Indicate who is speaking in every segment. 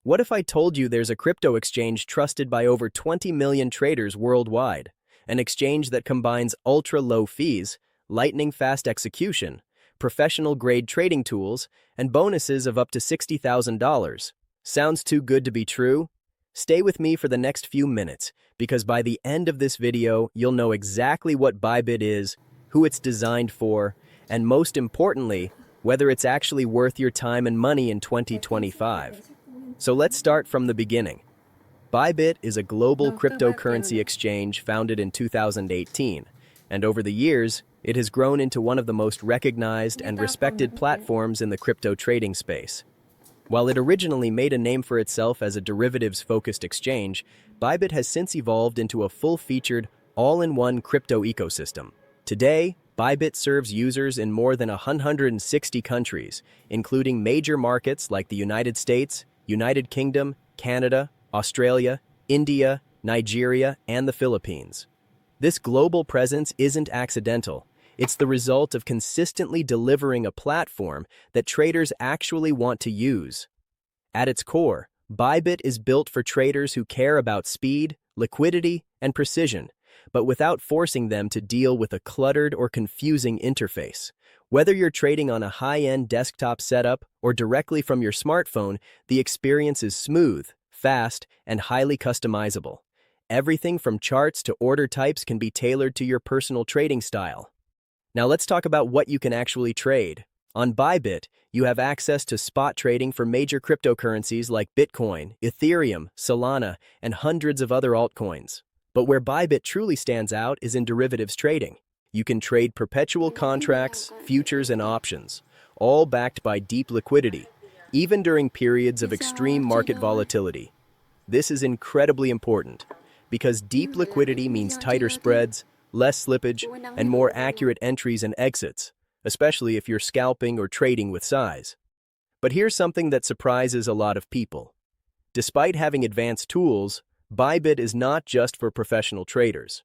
Speaker 1: What if I told you there's a crypto exchange trusted by over 20 million traders worldwide? An exchange that combines ultra-low fees, lightning-fast execution, professional-grade trading tools, and bonuses of up to $60,000. Sounds too good to be true? Stay with me for the next few minutes, because by the end of this video, you'll know exactly what Bybit is, who it's designed for, and most importantly, whether it's actually worth your time and money in 2025. So let's start from the beginning. Bybit is a global cryptocurrency exchange founded in 2018, and over the years, it has grown into one of the most recognized and respected platforms in the crypto trading space. While it originally made a name for itself as a derivatives-focused exchange, Bybit has since evolved into a full-featured, all-in-one crypto ecosystem. Today, Bybit serves users in more than 160 countries, including major markets like the United States, United Kingdom, Canada, Australia, India, Nigeria, and the Philippines. This global presence isn't accidental. It's the result of consistently delivering a platform that traders actually want to use. At its core, Bybit is built for traders who care about speed, liquidity, and precision, but without forcing them to deal with a cluttered or confusing interface. Whether you're trading on a high-end desktop setup or directly from your smartphone, the experience is smooth, fast, and highly customizable. Everything from charts to order types can be tailored to your personal trading style. Now let's talk about what you can actually trade. On Bybit, you have access to spot trading for major cryptocurrencies like Bitcoin, Ethereum, Solana, and hundreds of other altcoins. But where Bybit truly stands out is in derivatives trading. You can trade perpetual contracts, futures, and options, all backed by deep liquidity, even during periods of extreme market volatility. This is incredibly important, because deep liquidity means tighter spreads, less slippage, and more accurate entries and exits, especially if you're scalping or trading with size. But here's something that surprises a lot of people. Despite having advanced tools, Bybit is not just for professional traders.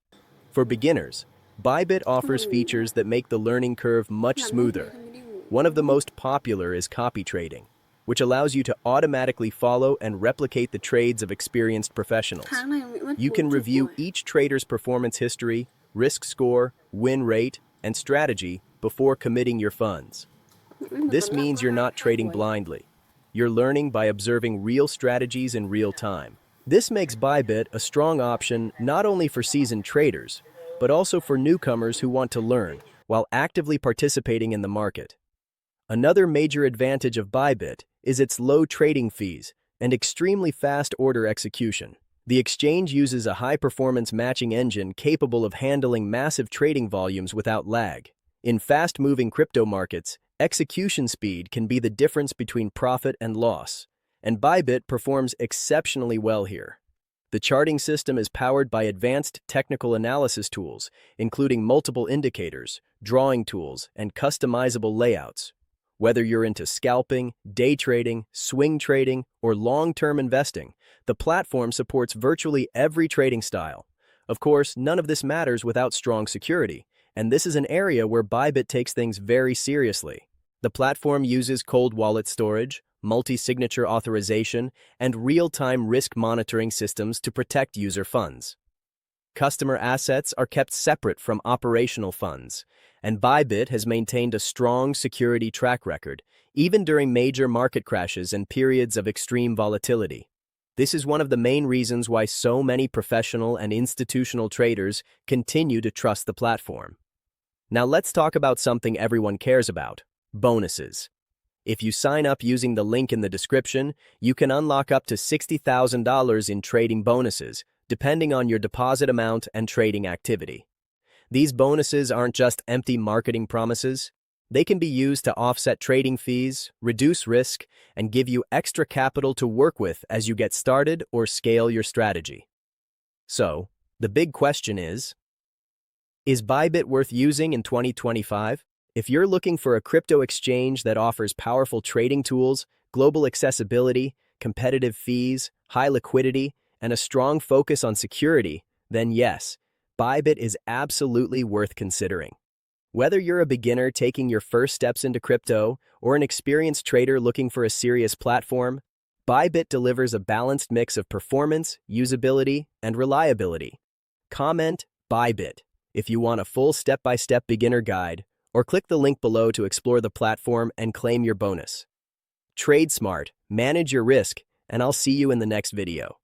Speaker 1: For beginners, Bybit offers features that make the learning curve much smoother. One of the most popular is copy trading, which allows you to automatically follow and replicate the trades of experienced professionals. You can review each trader's performance history, risk score, win rate, and strategy before committing your funds. This means you're not trading blindly. You're learning by observing real strategies in real time. This makes Bybit a strong option not only for seasoned traders, but also for newcomers who want to learn while actively participating in the market. Another major advantage of Bybit is its low trading fees and extremely fast order execution. The exchange uses a high-performance matching engine capable of handling massive trading volumes without lag. In fast-moving crypto markets, execution speed can be the difference between profit and loss, and Bybit performs exceptionally well here. The charting system is powered by advanced technical analysis tools, including multiple indicators, drawing tools, and customizable layouts. Whether you're into scalping, day trading, swing trading, or long-term investing, the platform supports virtually every trading style. Of course, none of this matters without strong security, and this is an area where Bybit takes things very seriously. The platform uses cold wallet storage, multi-signature authorization, and real-time risk monitoring systems to protect user funds. Customer assets are kept separate from operational funds, and Bybit has maintained a strong security track record, even during major market crashes and periods of extreme volatility. This is one of the main reasons why so many professional and institutional traders continue to trust the platform. Now let's talk about something everyone cares about: bonuses. If you sign up using the link in the description, you can unlock up to $60,000 in trading bonuses, depending on your deposit amount and trading activity. These bonuses aren't just empty marketing promises. They can be used to offset trading fees, reduce risk, and give you extra capital to work with as you get started or scale your strategy. So, the big question is Bybit worth using in 2025? If you're looking for a crypto exchange that offers powerful trading tools, global accessibility, competitive fees, high liquidity, and a strong focus on security, then yes, Bybit is absolutely worth considering. Whether you're a beginner taking your first steps into crypto or an experienced trader looking for a serious platform, Bybit delivers a balanced mix of performance, usability, and reliability. Comment Bybit if you want a full step-by-step beginner guide, or click the link below to explore the platform and claim your bonus. Trade smart, manage your risk, and I'll see you in the next video.